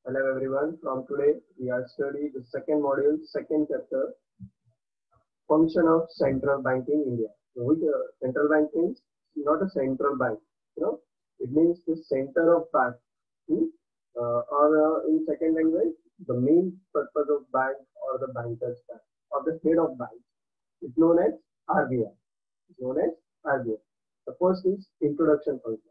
Hello everyone. From today we are studying the second module, second chapter, function of central bank in India. Which central bank means not a central bank. It means the center of bank. Or in second language, the main purpose of bank or the banker's bank or the head of bank is known as RBI. It's known as RBI. The first is introduction function.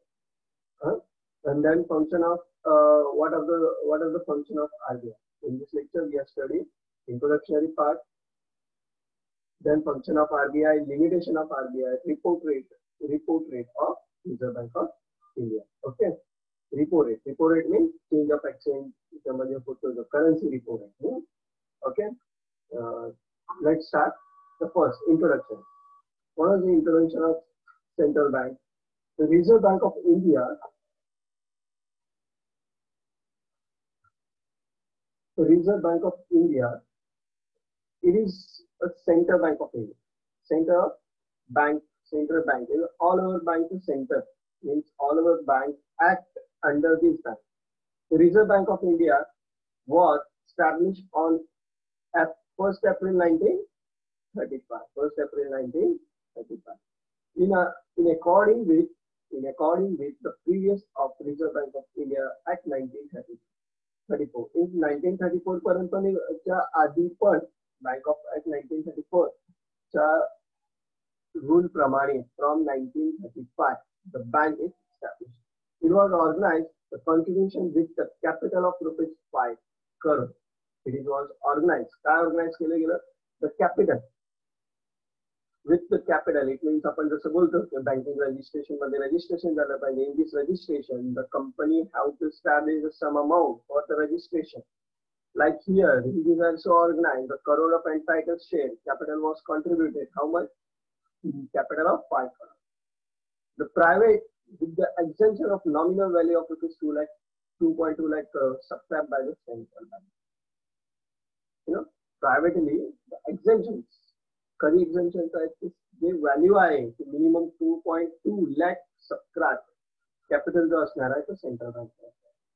Huh? And then function of what are the function of RBI? In this lecture, we are studying introductory part, then function of RBI, limitation of RBI, report rate of Reserve Bank of India. Okay, repo rate. Repo rate means change of exchange. The currency repo rate. Okay, let's start. The first introduction. What is the introduction of central bank? The Reserve Bank of India. The Reserve Bank of India, it is a central bank of India. Central bank. All our banks are center, means all our banks act under this bank. The Reserve Bank of India was established on 1st April 1935. 1st April 1935. In according with the previous of Reserve Bank of India Act 1934. In 1934 पर्यंतच्या आधी पण Bank of Act 1934 च्या rule प्रमाणे from 1935 the bank is established. It was organized the contribution with the capital of ₹5 crore. It was organized. काय organize केलं गेलं? The capital. With the capital, it means आपण जसं बोलतो banking registration मध्ये registration झालं पाहिजे. In this registration, the company have to establish some amount for the registration. Like here, it is also organized. The crore of entitled share capital was contributed. How much? Capital of 5 crore. The private, with the exemption of nominal value of ₹2 lakh, 2.2 lakh crore subscribed by the central bank. Privately, the exemptions. कधी exemptions आहेत जे value आहे minimum 2.2 lakh subscribe capital जो असणार आहे तो central bank.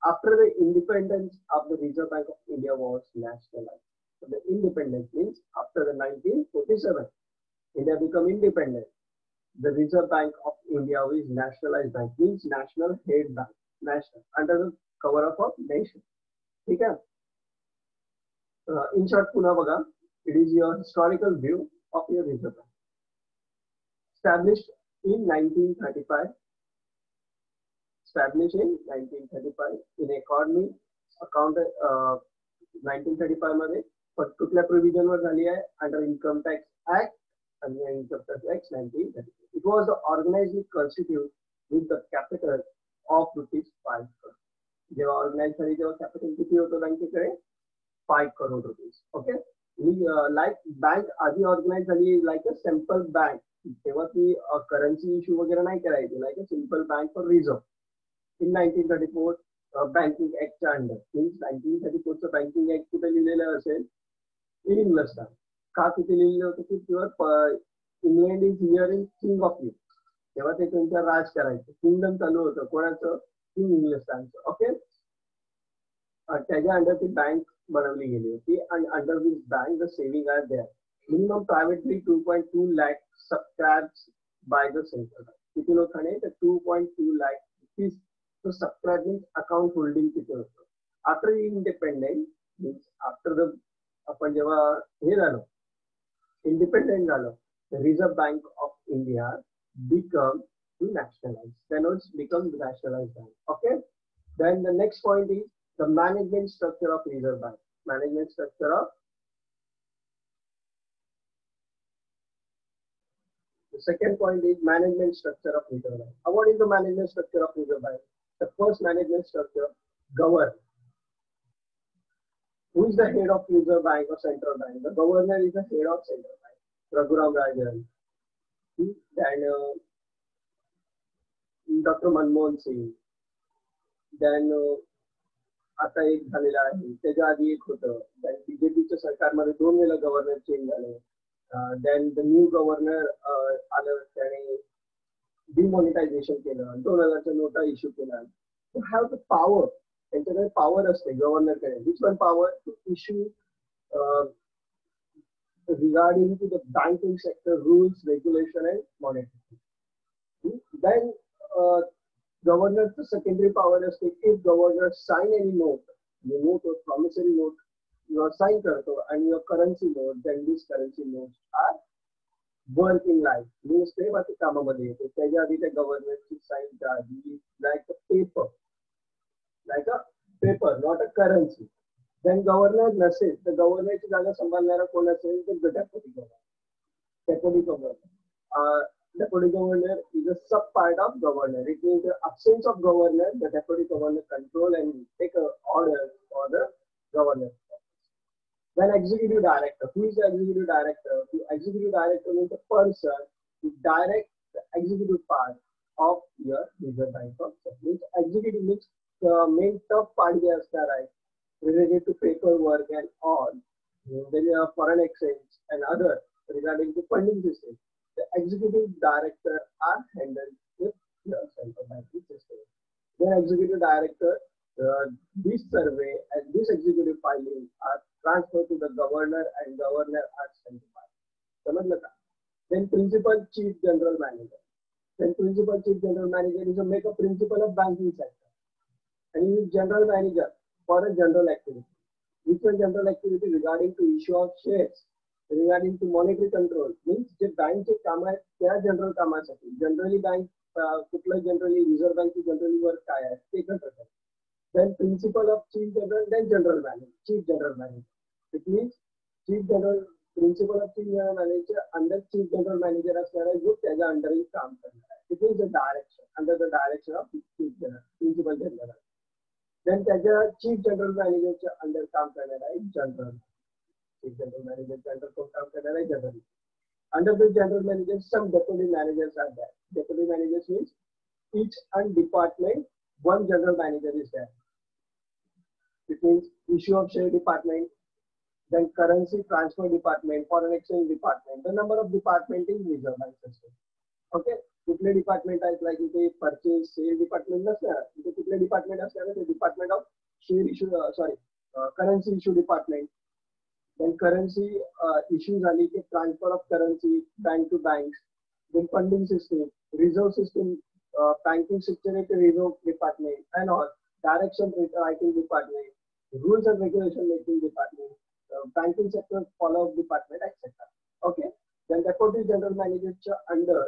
After the independence of the reserve bank of India was nationalise. The independence means after the 1947 India become independent. The Reserve Bank of India is nationalized bank, means national head bank, national under the cover of a nation. ठीक आहे. In short पुन्हा बघा, it is your historical view of your Reserve Bank. Established in 1935. In economy account 1935 मध्ये कुठल्या provision वर झाली आहे? Under income tax act and Income Tax Act 1934. It was organized constitute with the capital of ₹5 crore. जेव्हा organise झाली तेव्हा capital किती होतं बँकेकडे? 5 crore rupees. Okay, like bank आधी ऑर्गनाइज झाली लाईक अ सिंपल बँक. तेव्हा ती करन्सी इश्यू वगैरे नाही करायची, like a simple bank for reserve. In 1934 banking ऍक्टच्या अंडर, मीन्स 1934चं बँकिंग ऍक्ट कुठे लिहिलेलं असेल? In English. का तिथे लिहिलेलं होतं की pure England is here in king of you. तेव्हा ते त्यांच्या राज करायचं, किंगडम चालू होतं कोणाचं? किंग इंग्लिशांचं. ओके, त्याच्या अंडर ती बँक बनवली गेली होती. आणि under this bank the saving are there. Minimum privately 2.2 lakh subscribed by the central bank. किती लोकांनी? तर 2.2 lakh रुपीज. तो सबस्क्राइब मीन्स अकाउंट होल्डिंग किती होतं? After independent means after the आपण जेव्हा हे झालो independent झालं, the Reserve Bank of India become nationalized. Then it's become the nationalized bank. Okay. Then the next point is the management structure of Reserve Bank. Management structure of the second point is management structure of Reserve Bank. What is the management structure of Reserve Bank? The first management structure govern. Who is the head of Reserve Bank or Central Bank? The governor is the head of Central Bank. Raghuram Rajan. Then Dr. Manmohan Singh. Then आता एक झालेला आहे, त्याच्या आधी एक होतं. then बीजेपीच्या सरकारमध्ये 2 वेळा गव्हर्नर चेंज झाले. then the new governor आलं, त्याने डिमॉनिटायझेशन केलं, 2000च्या नोटा इश्यू केला. To have the power त्यांच्याकडे पॉवर असते गव्हर्नरकडे. Which one power? To issue regarding to the banking sector rules, regulation, and monetary. Then governor's secondary power is if governor sign any note, the note or promissory note, you are signed and your currency note, then these currency notes are work in life. Means ते बाकी कामामध्ये येते. त्याच्या आधी त्या गव्हर्नरची साईनच्या आधी like a paper, not a currency. Then governor नसेल तर गव्हर्नरची जागा सांभाळणारा कोण असेल तर deputy governor. Deputy governor. Deputy governor is a sub part of governor. It means the absence of governor, the deputy governor control and take orders for the governor. Then executive director. Who is the executive director? The executive director means the person who directs the executive part of your Reserve Bank of India. Executive means the main top part they are right, related to paperwork and all. Then you have foreign exchange and other regarding the funding system. The executive director are handled with the central banking system. Then executive director, this survey and this executive filing are transferred to the governor and governor are sent to. Then principal chief general manager. Then principal chief general manager is a make a principal of banking sector. And he is general manager for a general activity. Which one general activity? Regarding to issue of shares, regarding to monetary control. Means जे बँकचे काम आहे त्या general कामासाठी. Generally bank कुठलं generally reserve बँकची generally work काय आहे ते करतात. Then principal of chief general, then general manager, chief general manager. It means chief general, principal of chief general manager under chief general manager असणार आहे जो त्याच्या अंडर काम करणार आहे. It means the direction, under the direction of chief general, principal general. Then त्याच्या chief general manager च्या under काम करणार आहे general. Chief general manager च्या अंडर कोण काम करणार आहे general. Under the general manager, some deputy managers are there. Deputy managers means each and department, one general manager is there. It means issue of share department, then currency transfer department, foreign exchange department. The number of department in Reserve Bank system. Okay. कुठले department आहेत like इथे purchase sale department नसणार. इथे कुठले department असणार ते department of share issue currency issue department. Then currency issue झाली की transfer of currency bank to bank. Then funding system, reserve system, banking security reserve department and all, direction writing department, rules and regulation making department, banking sector follow up department, etc. Okay. Then deputy general manager under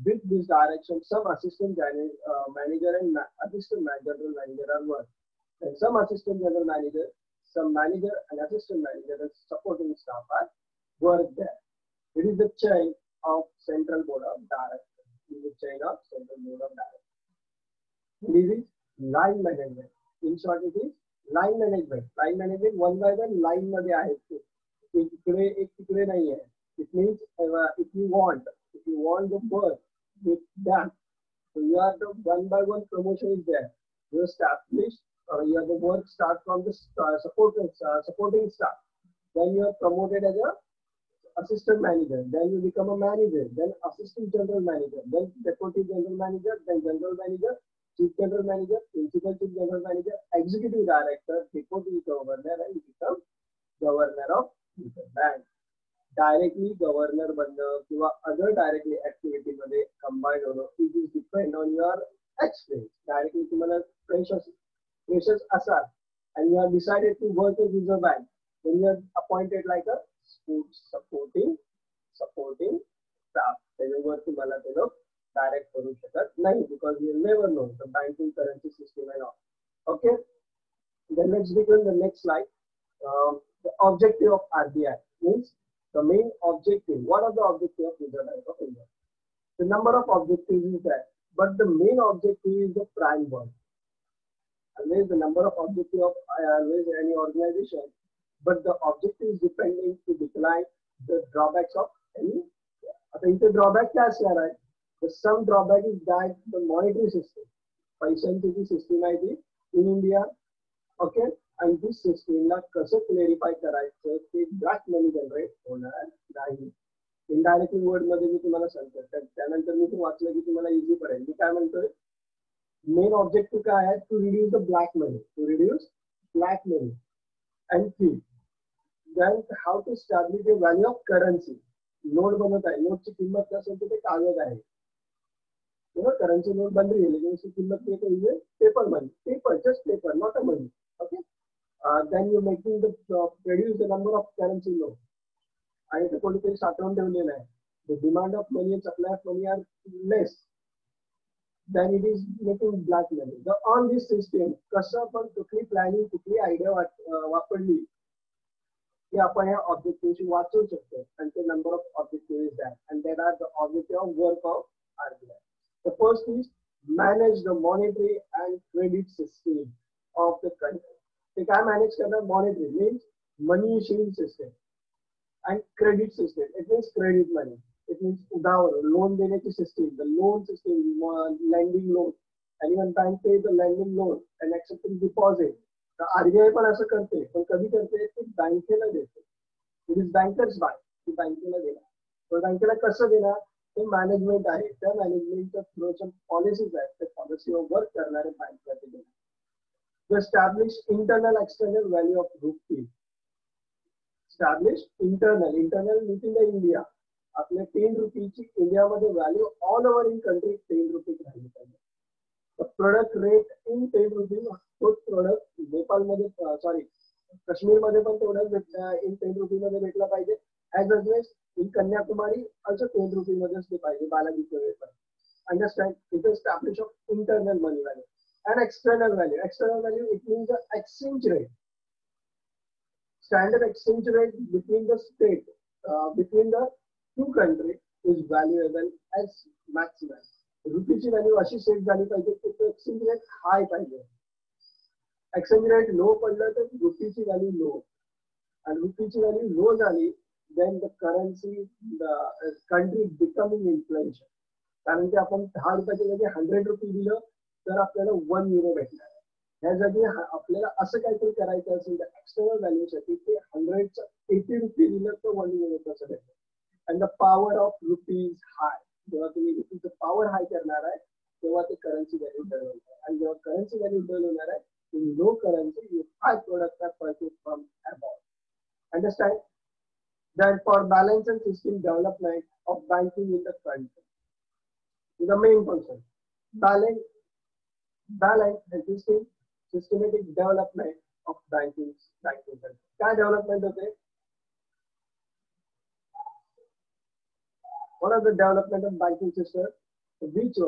with this direction, some assistant manager and assistant general manager are work. And some assistant general manager, some manager and assistant manager and supporting staff are work there. It is the chain of central board of directors. It is the chain of central board of directors. This is line management. In short, it is line management. Line management one by one line मध्ये आहे. एक तिकडे नाही आहे. It means if you want the work with them, so you are the one by one promotion is there. You establish, you have the work start from the supporting staff. Then you are promoted as a assistant manager. Then you become a manager. Then assistant general manager. Then deputy general manager. Then general manager. Chief general manager. Principal chief general manager. Executive director. Deputy governor, and you become governor of the bank. Directly governor बनणं किंवा other directly activity मध्ये combined होणं, it is depend on your experience. Directly तुम्हाला freshers असाल and you have decided to work in Reserve Bank, then you are appointed like a supporting staff. त्याच्यावर तुम्हाला ते लोक direct करू शकत नाही because you never know the banking currency system and all. Okay. Then let's begin the next slide. The objective of RBI means the main objective. What are the objectives of Reserve Bank of India? The number of objectives is there, but the main objective is the prime one. Always the number of objectives of always any organization, but the objective is depending to decline the drawbacks of any. आता इथे drawback क्या असणार आहे? The some drawback is that the monetary system, पैशांची जी system आहे ती in India, okay. आणि this सिस्टीमला कसं क्लेरिफाय करायचं ते ब्लॅक मनी जनरेट होणार नाही. इनडायरेक्टली वर्ड मध्ये मी तुम्हाला सांगतो त्यानंतर मी वाचलं की तुम्हाला इझी पडेल. मी काय म्हणतोय मेन ऑब्जेक्टिव काय आहे? To reduce the black money, to reduce black money and thief. Then how to establish the value of currency. Note बनवत आहे, नोटची किंमत नसेल तर ते कागद आहे. करन्सी नोट बन रही है लेकिन उसकी कीमत नहीं तो ये paper money, paper, just paper, not a money. Okay. Then you making the produce the number of currency note. आणि ते कोणीतरी साठवून ठेवलेलं आहे. The demand of money and supply of money are less. Then it is making black money. The on this system कसं आपण कुठली planning, कुठली आयडिया वापरली की आपण या ऑब्जेक्टिव्हशी वाचवू शकतो. आणि ते number of objective is that and that are the objective of work of RBI. The first is manage the monetary and credit system of the country. ते काय मॅनेज करणार? Monetary means money issuing system and credit system. It means credit money. It means उधार, loan देण्याची system, the loan system, lending loan. Anyone bank pays the lending loan and accepting deposit. तर RBI पण असं करते, पण कधी करते ती बँकेला देते. It is bankers bank, ती बँकेला देणार. तर बँकेला कसं देणार? ते मॅनेजमेंट आहे, त्या मॅनेजमेंटच्या थ्रूच्या पॉलिसीज आहेत, त्या पॉलिसीवर वर्क करणारे बँकला ते देणार. To establish internal external value of rupee. Establish internal within the India. आपल्या 10 रुपीची इंडियामध्ये value all over in country 10 rupees राहिली पाहिजे. प्रोडक्ट रेट इन 10 रुपीज, तोच प्रोडक्ट नेपाळमध्ये सॉरी काश्मीरमध्ये पण तेवढंच इन 10 रुपीज मध्ये भेटला पाहिजे. ऍज अवेज इन कन्याकुमारी also 10 रुपीज मध्येच ते पाहिजे बालाजीच्या वेळेस. Understand? It establish of internal money value and external value. External value, it means the exchange rate. Standard exchange rate between the state, between the two countries is valuable as maximum. रुपीची value अशी set झाली पाहिजे की तो exchange rate हाय पाहिजे. Exchange rate लो पडलं तर रुपीची value लो, आणि रुपीची व्हॅल्यू लो झाली then the currency, the country becoming inflation. कारण की आपण 10 रुपयाच्या जागी 100 रुपये दिलं तर आपल्याला 1 युरो भेटणार. ह्या जागी आपल्याला असं काहीतरी करायचं असेल तर एक्सटर्नल व्हॅल्यूसाठी ते 100चं 80 रुपये दिलं तर 1 युरो कसं भेटतं. And the power of rupees high. जेव्हा तुम्ही रुपीचं पॉवर हाय करणार आहे तेव्हा ते करन्सी व्हॅल्यू डल होणार. आणि जेव्हा करन्सी व्हॅल्यू डल होणार आहे in low currency you high product are purchase from above. Understand? That for balance and system development of banking in the country. The main function balance existing systematic development of banking sector. काय development होते? What are the development of banking system? Which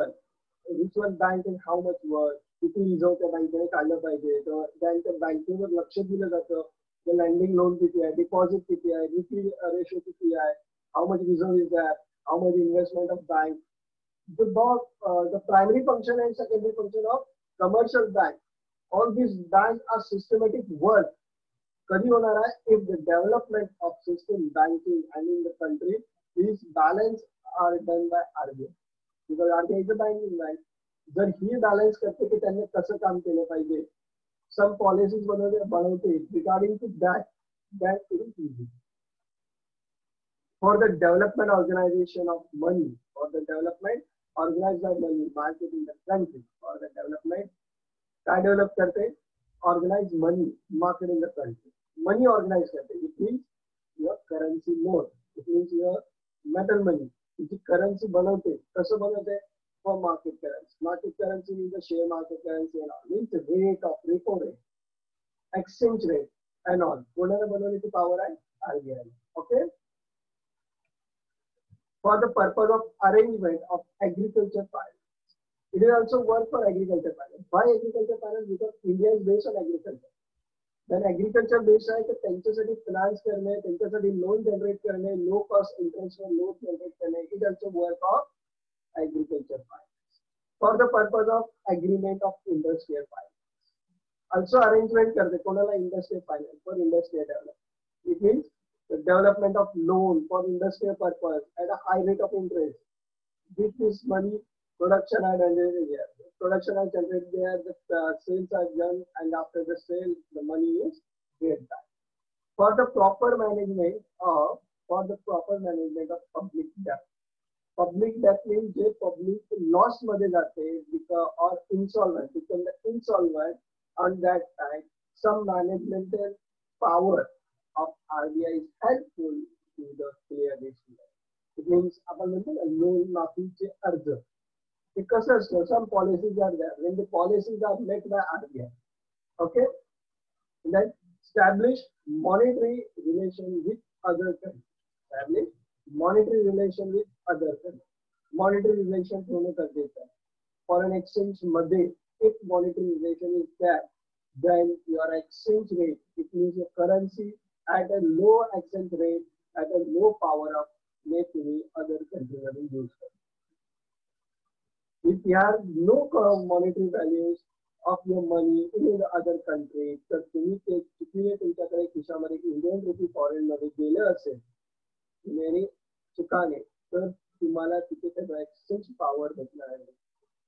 one bank and how much work? किती reserve त्या बँकेने काढलं पाहिजे, त्या बँकेवर लक्ष दिलं जातं. लँडिंग लोन किती आहे, डिपॉझिट किती आहे, रिपी रेशो किती आहे, how much reserve is that, how much investment of bank. The primary function and secondary function of commercial bank. All these banks are systematic work. कधी होणार आहे? If the development of system banking and in the country, these balance are done by RBI. Because RBI is a banking bank. जर ही balance करते की त्यांनी कसं काम केलं पाहिजे, some policies बनवते regarding to that it is easy. For the development organization of money, for the development organized by money market in the country, for the development, काय डेव्हलप करते? Organize money market in the country. Money organize करते. It means your currency note. It means your metal money. जी currency बनवते, कसं बनवते? For market currency. Market currency means the share market currency and all. Means the rate of repo rate, exchange rate and all. कोणाला बनवण्याची power आहे? RBI. Okay. For the purpose of arrangement of agriculture finance. It is also work for agriculture finance. Why agriculture finance? Because India is based on agriculture. Then agriculture based आहे तर त्यांच्यासाठी finance करणे, त्यांच्यासाठी loan generate करणे, low cost interest वर loan generate करणे. It is also work of agriculture finance. For the purpose of agreement of industrial finance. Also arrangement करते कोणाला? industrial finance for industrial development. It means the development of loan for industrial purpose at a high rate of interest. With this money, production are generated here. Production are generated there, the sales are done, and after the sale, the money is paid back. For the proper management of public debt. Public that means J public loss मध्ये जाते और insolvent become the insolvent on that time. Some managemental power of RBI is helpful to the clear this. It means आपण म्हणतो ना loan माफीचे अर्ज ते कसं असतं, some policies are there when the policies are met by RBI. Okay, then establish monetary relation with other countries. Establish monetary relation with other countries. Monetary relation होणं गरजेचं आहे. Foreign exchange मध्ये if monetary relation is there, then your exchange rate, it means your currency at a low exchange rate, at a low power of make तुम्ही other country मध्ये use करा. If you have no monetary values of your money in the other country, तर तुम्ही ते चुकीने तुमच्याकडे खिशामध्ये Indian rupee foreign मध्ये गेले असेल मेरी चुकाने, तर तुम्हाला तिथे त्याचा एक्सचेंज पॉवर भेटणार आहे.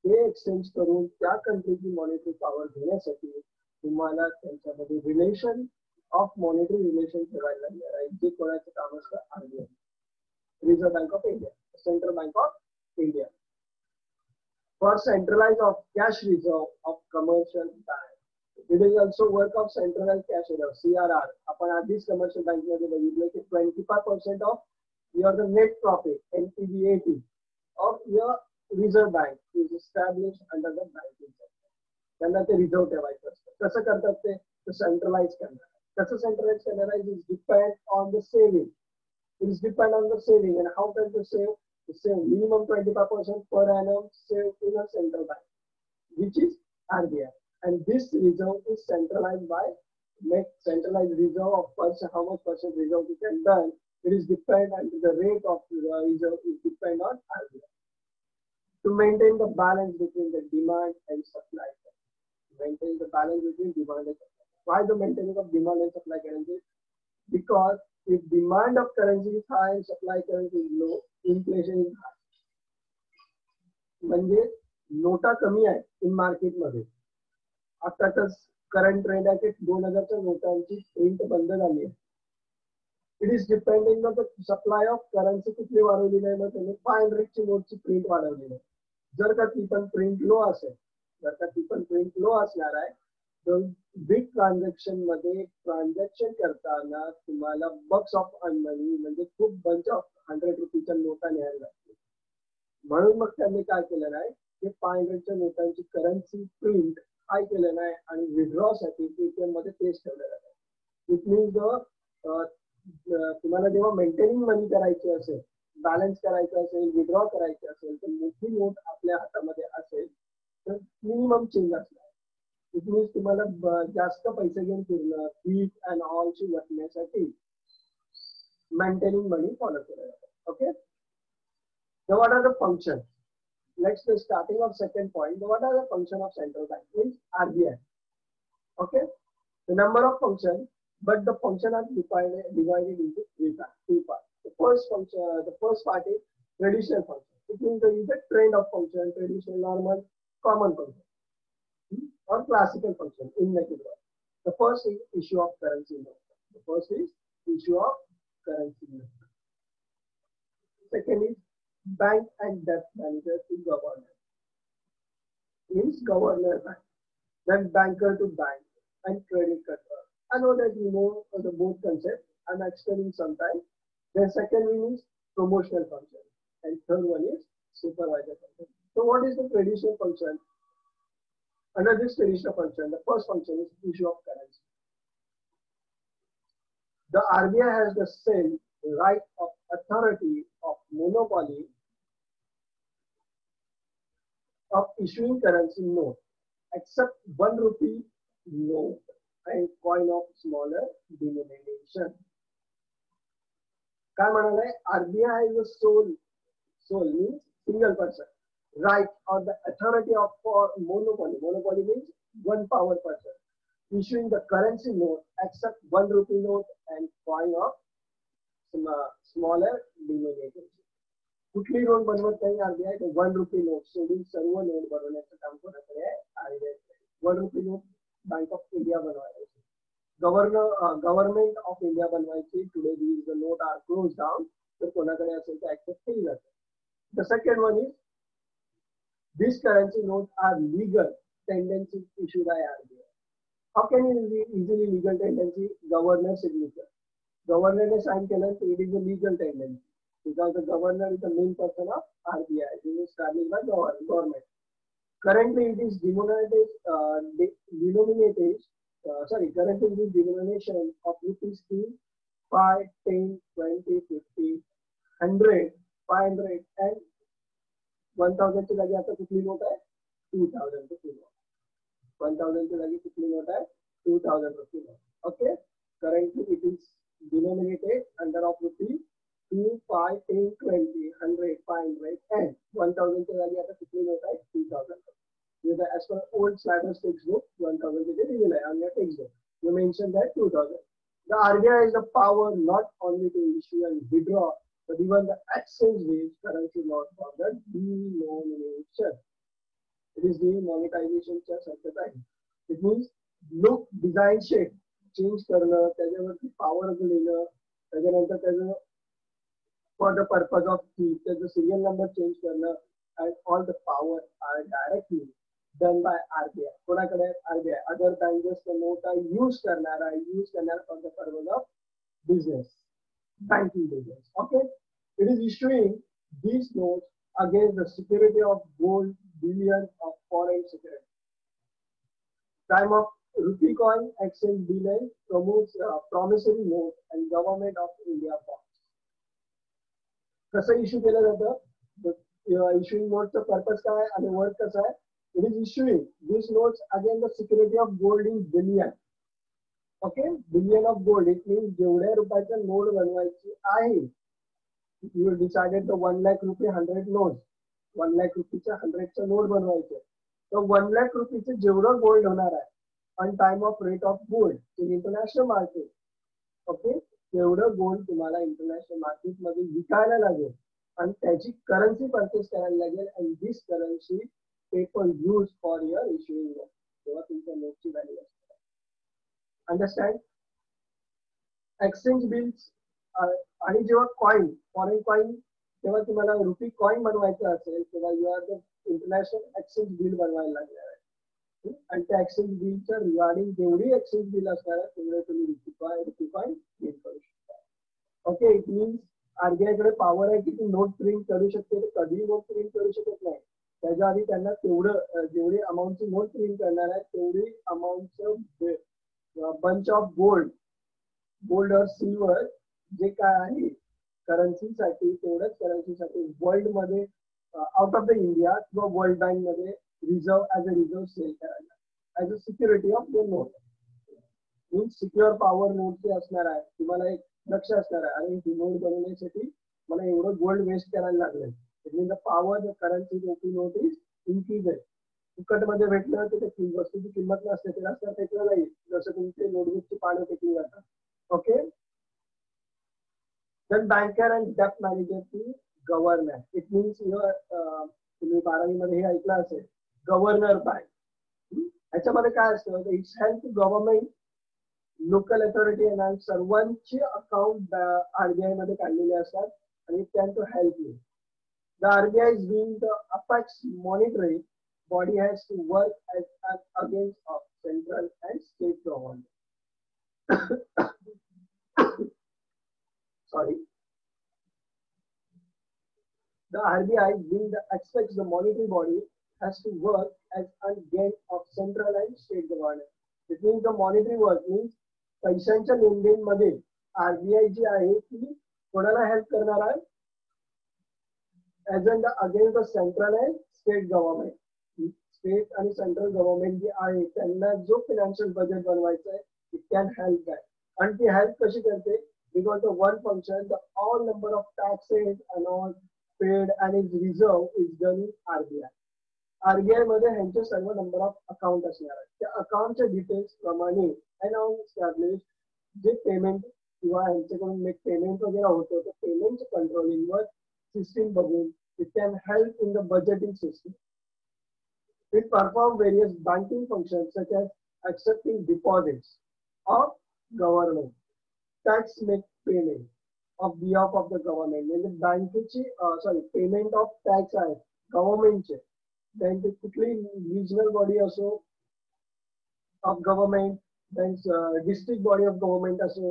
ते एक्सचेंज करून त्या कंट्रीची मॉनिटरी पॉवर घेण्यासाठी तुम्हाला त्यांच्यामध्ये रिलेशन ऑफ मॉनिटरी रिलेशन ठेवायला लागणार आहे, जे कोणाचं काम असतं RBI, reserve bank of India, central bank of India. For centralized of cash reserve of commercial bank, it is also work of centralized cash reserve CRR. आपण आधीच कमर्शियल बँक मध्ये बघितलं की 25% of your the net profit NPBAT of your reserve bank is established under the banking sector. त्यांना ते reserve ठेवायचं असतं. कसं करतात ते सेंट्रलाइज करणार. कसं सेंट्रलाइज करणार आहे? Is depend on the saving. It is depend on the saving, and how can you save? You save minimum 25% per annum save in a central bank, which is RBI. And this reserve is centralized by make centralized reserve of percent, how much percent reserve you can done. It is depend on the rate of the reserve is depend on RBI. To maintain the balance between the demand and supply. Maintain the balance between demand and supply. Why the maintaining of demand and supply currency? Because if demand of currency is high and supply currency is low, inflation is high. म्हणजे NOTA कमी आहे इन market मध्ये. आता तर current trend आहे की 2000च्या नोटांची print बंद झाली आहे. It is depending on the supply of currency किती वाढवली नाही, मग त्यांनी 500 ची नोटची प्रिंट वाढवली नाही. जर का ती पण प्रिंट लो असेल, जर का ती पण प्रिंट लो असणार आहे, तर बिग ट्रान्झॅक्शन मध्ये ट्रान्झॅक्शन करताना तुम्हाला बक्स ऑफ मनी म्हणजे खूप बंच ऑफ 100 रुपीच्या नोटा न्यायला लागतील. म्हणून मग त्यांनी काय केलं नाही की 500च्या नोटांची करन्सी प्रिंट काय केलं नाही आणि विड्रॉ साठी एटीएम मध्ये पेस्ट ठेवलेलं आहे. इट मीन्स तुम्हाला जेव्हा मेंटेनिंग मनी करायची असेल, बॅलन्स करायचं असेल, विड्रॉ करायचे असेल, तर मोठी नोट आपल्या हातामध्ये असेल तर मिनिमम चेंज असणार. इट मीन्स तुम्हाला जास्त पैसे घेऊन फिरणं, फीज अँड ऑलची वाटण्यासाठी मेंटेनिंग मनी फॉलो केलं जातं. Okay, so what are the functions? Let's say starting of second point, what are the function of central bank? Means RBI. Okay, the number of functions, but the function are divided into three parts. The first function, the first part is traditional function. It means there is a trend of function, traditional, normal, common function, or classical function in negative word. The first is issue of currency note. The first is issue of currency note. Second is bank and debt manager to governor. Means governor bank, then banker to bank, and credit control. I know that you know the both concepts. I'm explaining sometimes. The second one is promotional function, and third one is supervisor function. So what is the traditional function? Under this traditional function, the first function is issue of currency. The RBI has the same right of authority of monopoly of issuing currency note, except 1 rupee note and coin of smaller denomination. काय म्हणाले? RBI is the sole means single person, right or the authority of for monopoly. Monopoly means one power person issuing the currency note except 1 rupee note and coin of smaller denomination. कुठली note बनवत नाही RBI, 1 rupee note सोडून सर्व note बनवण्याचं काम कोणाकडे आहे? RBI. 1 rupee note bank of India बनवायची, government of India बनवायची. Today these the note are close down, तर कोणाकडे असेल ते ऍक्सेप्ट केली जाते. The second one is these currency notes are legal tendencies issued by RBI. How can you easily legal tendency? Governor signature. Governor ने sign केलं so it is a legal tendency because the governor is the main person of RBI. It is established by government. Currently it is currently it is denomination of rupees 2, 5, 10, 20, 50, 100, 500 and 1000 ची जागी आता कुठली note आहे 2000 रुपये note 1000 ची जागी कुठली note आहे 2000 रुपये note okay currently it is denominated under of rupees 2, 5, 10, 20, 100, 500 and 1000 ची जागी आता कुठली नोट आहे 2000 as per old Slater's textbook 1000 ची दिलेलं आहे on your textbook you mentioned that 2000. The RBI has the power not only to issue and withdraw but even the exchange rate currency note for the denomination. It is demonetization सारखंच आहे. It means look, design, shape change करणं त्याच्यावरती power लिहिणं त्याच्यानंतर त्याचं for the purpose of keep त्याचं serial number change करणं and all the power are directly done by RBI. कोणाकडे RBI other than just the note are use करणारा for the purpose of business, banking business. Okay, it is issuing these notes against the security of gold, bullion of foreign security. Time of rupee coin exchange bill and promotes promissory note and government of India bonds. कसं issue केलं जातं issuing notes purpose काय आहे आणि work कसं आहे it is issuing these notes against the security of gold in billion. Okay, billion of gold it means जेवढ्या रुपयाचं नोट बनवायची आहे you decided the 1 lakh rupee 100 notes 1 lakh रुपीच्या 100चं note बनवायचं तर 1 lakh रुपीचं जेवढं गोल्ड होणार आहे on time of rate of gold in international market. Okay, तेवढं गोल्ड तुम्हाला इंटरनॅशनल मार्केट मध्ये विकायला लागेल आणि त्याची करन्सी परचेस करायला लागेल and this currency people use for your issuing note तेव्हा तुमच्या नोटची व्हॅल्यू असते. अंडरस्टँड एक्सचेंज बिल्स आणि जेव्हा कॉइन फॉरेन कॉइन तेव्हा तुम्हाला रुपी कॉइन बनवायचं असेल तेव्हा you are the international exchange bill बनवायला लागणार आहे आणि त्या एक्सचेंज बिलच्या रिगार्डिंग जेवढी एक्सचेंज बिल असणार आहे तेवढे तुम्ही रुपी कॉइन बिल करू शकता. ओके, इट मीन्स आरबीआय कडे पॉवर आहे की ती नोट प्रिंट करू शकते कधीही नोट प्रिंट करू शकत नाही. त्याच्या आधी त्यांना तेवढं जेवढी अमाऊंटची नोट प्रिंट करणार आहे तेवढी अमाऊंटचं बंच ऑफ गोल्ड और सिल्वर जे काय आहे करन्सीसाठी तेवढ्याच करन्सीसाठी वर्ल्ड मध्ये आउट ऑफ द इंडिया किंवा वर्ल्ड बँक मध्ये reserve as a reserve sale करायला as a security of the note. Means secure power नोटची असणार आहे. तुम्हाला एक लक्ष असणार आहे अरे ही नोट बनवण्यासाठी मला एवढं गोल्ड वेस्ट करायला लागलं. It mean the power the currency note is increase आहे. फुकट मध्ये भेटलं तर त्या वस्तूची किंमत नसते ते रस्त्यावर फेकलं नाही जसं तुमचे नोटबुकची पानं फेकली जातात. Okay, then banker and debt manager to governor. It means तुम्ही 12वी मध्ये हे ऐकलं असेल गव्हर्नर बँक. ह्याच्यामध्ये काय असतं it's help to government local authority आणि सर्वांची अकाउंट आरबीआय मध्ये काढलेले असतात आणि त्यांचं help you. The RBI is being the apex monitoring body has to work as against of central and state government. Sorry. The RBI, being the expects the monetary body, has to work as against of central and state government. It means the monetary work means पैशांच्या लेनदेन मध्ये RBI जी आहे ती कोणाला help करणार आहे as against the central and state government. State आणि central government जे आहे त्यांना जो फायनान्शियल बजेट बनवायचा आहे इट कॅन हेल्प दॅट. आणि ती हेल्प कशी करते because the one function the all number of taxes and all paid and its reserve is done in RBI. RBI मध्ये ह्यांचे सर्व नंबर ऑफ अकाउंट असणार आहेत. त्या अकाउंटच्या डिटेल्स प्रमाणे अनाउन्स एस्टॅब्लिश जे पेमेंट किंवा ह्यांच्याकडून पेमेंट वगैरे होतं तर पेमेंट कंट्रोलिंग वर सिस्टीम बघून it can help in the budgeting system. It perform various banking functions such as accepting deposits of government, tax make payment, of behalf of the government. म्हणजे बँकेची sorry payment of tax आहे गव्हर्नमेंटचे. त्यांची कुठली regional body असो of government, then district body of government असो,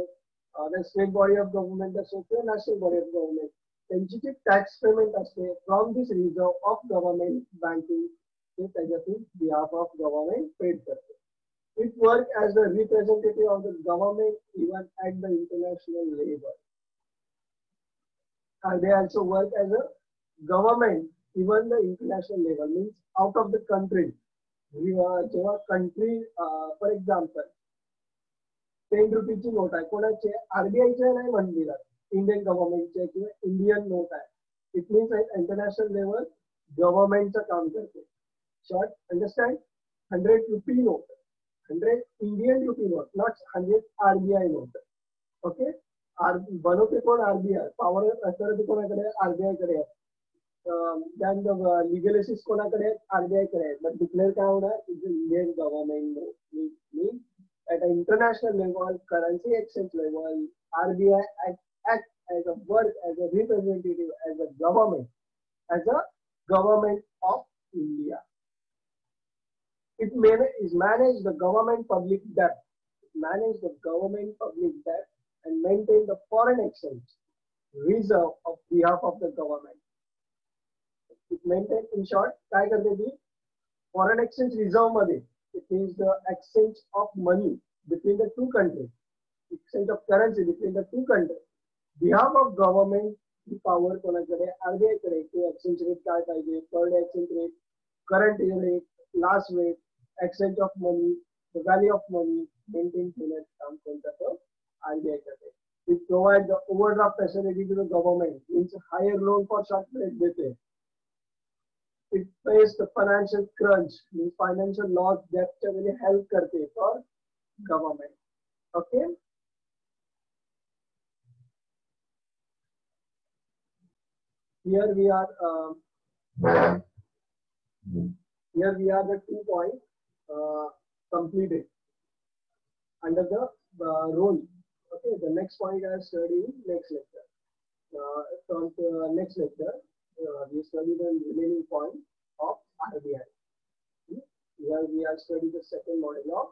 then state body of government असो किंवा national body of government, त्यांची जी टॅक्स पेमेंट असते from this reserve of government banking ते त्याच्यातून बिहाफ ऑफ गव्हर्नमेंट पेड करते. It work as the representative of the government even at the international level. And they also work as a government even the international level, means out of the country. जेव्हा country for example 10 रुपीची note आहे कोणाचे आरबीआयचे नाही म्हणली जात, Indian गव्हर्नमेंटचे किंवा Indian note आहे. It means international level गव्हर्नमेंटचं काम करते. Short understand. 100 rupee note, 100 Indian rupee note, not 100 RBI note. Okay. बनवते कोण? आरबीआय. पॉवर अथॉरिटी कोणाकडे? आरबीआय कडे आहे. त्यानंतर लिगल असिस्ट कोणाकडे? आरबीआय कडे आहे. बट डिक्लेअर काय होणार? Is Indian government means at an international level, currency exchange level, RBI act as a work as a representative as a government of India. It is manage the government public debt, manage the government public debt, and maintain the foreign exchange reserve of behalf of the government. It maintain, in short, काय करते ती? Foreign exchange reserve मध्ये, it means the exchange of money between the two countries, exchange of currency between the two countries. Behalf of government, the power कोणाकडे? RBI कडे. की exchange rate काय पाहिजे? per day exchange rate, current rate, last rate, exchange of money, the value of money, maintain केलं काम कोणतं? RBI कडे. It provides the overdraft facility to the government, means higher loan for short period देते. It pays the financial crunch, means financial loss debt च्या help करते for government. Okay. Here we are. Here we are the 2 points completed under the role. Okay. The next point I study next lecture. From the next lecture, we study the remaining point of RBI. Here we are studying the second model of.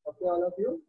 Okay, all of you.